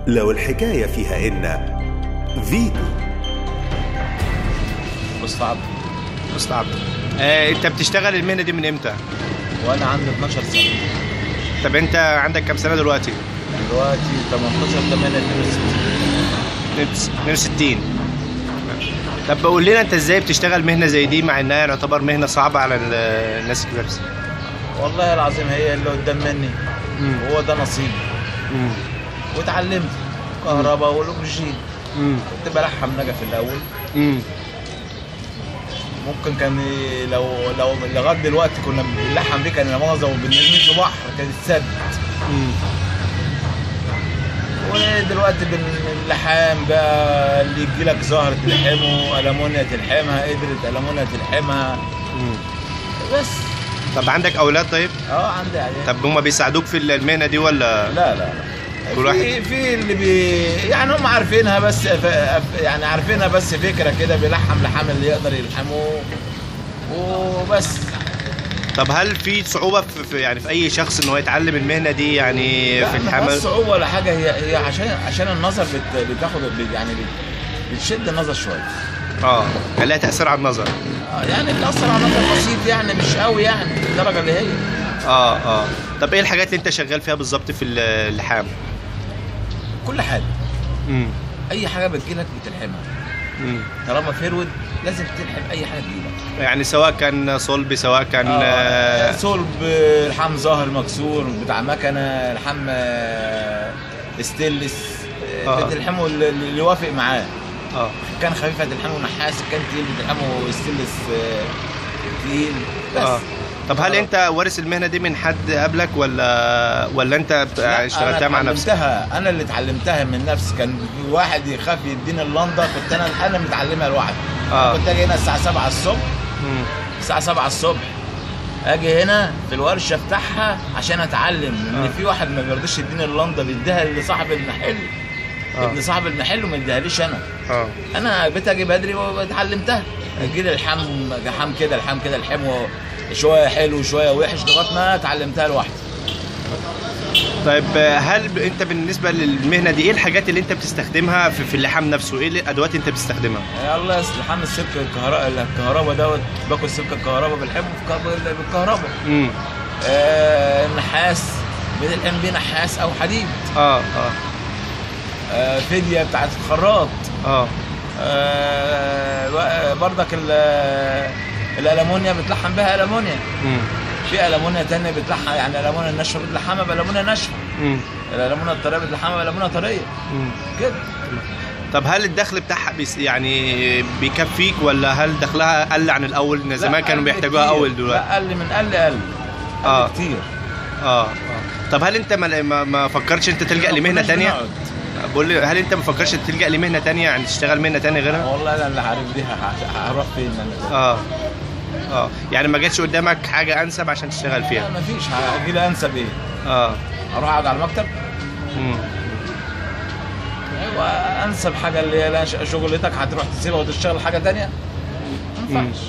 لو الحكاية فيها إن فيتو. مستعب. انت بتشتغل المهنه دي من امتى؟ وانا عندي 12 سنه. طب انت عندك كام سنه دلوقتي؟ دلوقتي 18/8/62. طب قول لنا انت ازاي بتشتغل مهنه زي دي مع انها يعتبر مهنه صعبه على الناس الكبار؟ والله العظيم هي اللي قدام مني وهو ده نصيبي. واتعلمت كهرباء والاكسجين. كنت بلحم نجا في الاول. ممكن كان لو لغايه دلوقتي كنا بنلحم بيه، كان المغزى وبنرميه في بحر كان السد. ودلوقتي باللحام بقى اللي يجي لك زهره تلحمه، ألمونيا تلحمها، قدرة ألمونيا تلحمها. بس. طب عندك اولاد؟ طيب عندي عيال. طب هم بيساعدوك في المهنه دي ولا؟ لا كل واحد في اللي يعني هم عارفينها، بس يعني عارفينها بس فكره كده، بيلحم لحام اللي يقدر يلحمه وبس. طب هل في صعوبه في اي شخص ان هو يتعلم المهنه دي يعني في الحمل؟ لا، صعوبه ولا حاجه، هي عشان النظر بتاخد يعني بتشد النظر شويه. كان لها تاثير على النظر. يعني بتاثر على النظر بسيط، يعني مش قوي يعني الدرجه اللي هي. طب ايه الحاجات اللي انت شغال فيها بالظبط في اللحام؟ كل حاجه. اي حاجه بتجيلك بتلحمها. طالما فيرود لازم تلحم اي حاجه تجيلك، يعني سواء كان صلب سواء كان صلب، لحام ظهر مكسور بتاع مكنه، لحام ستيلس. بتلحمه اللي يوافق معاه. كان خفيف هتلحمه نحاس، كان تقيل بتلحمه ستيلس تقيل بس. طب هل انت وارث المهنه دي من حد قبلك ولا انت اشتغلتها مع نفسك؟ انا اللي اتعلمتها من نفسي. كان واحد يخاف يديني اللنده، كنت انا متعلمها لوحدي. كنت اجي هنا الساعه 7 الصبح. الساعه 7 الصبح اجي هنا في الورشه افتحها عشان اتعلم. ان في واحد ما بيرضيش يديني اللنده، بيديها لصاحب المحل. ابن صاحب المحل وما يديهاليش انا. انا اجي بدري واتعلمتها. اجي لي لحام كده الحمه شويه حلو شويه وحش لغايه ما اتعلمتها لوحدي. طيب هل انت بالنسبه للمهنه دي ايه الحاجات اللي انت بتستخدمها في اللحام نفسه؟ ايه الادوات انت بتستخدمها؟ الله، لحام السلك الكهرباء دوت. باكل سلك الكهرباء بلحمه بالكهرباء. النحاس بنلحم بيه نحاس او حديد. فديه بتاعت الخراط. برضك الألمونيا بتلحم بها ألمونيا. في ألمونيا تانية بتلحم، يعني الألمونيا الناشفة بتلحمها بألمونيا ناشفة. الألمونيا الطرية بتلحمها بألمونيا طرية كده. طب هل الدخل بتاعها يعني بيكفيك، ولا هل دخلها قل عن الأول؟ زمان كانوا بيحتاجوها أول، دلوقتي لا، قل كتير. طب هل أنت ما فكرتش أنت تلجأ لمهنة تانية؟ بقول لي، هل انت ما فكرش تلجأ لمهنه تانية، يعني تشتغل مهنه تانية غيرها؟ والله انا اللي عارف دي هروح فين انا. يعني ما جاتش قدامك حاجه انسب عشان تشتغل فيها؟ لا، مفيش. هاجي لي انسب ايه؟ اروح اقعد على المكتب. ايوه، انسب حاجه اللي هي شغلتك هتروح تسيبها وتشتغل حاجه تانية؟ ما ينفعش.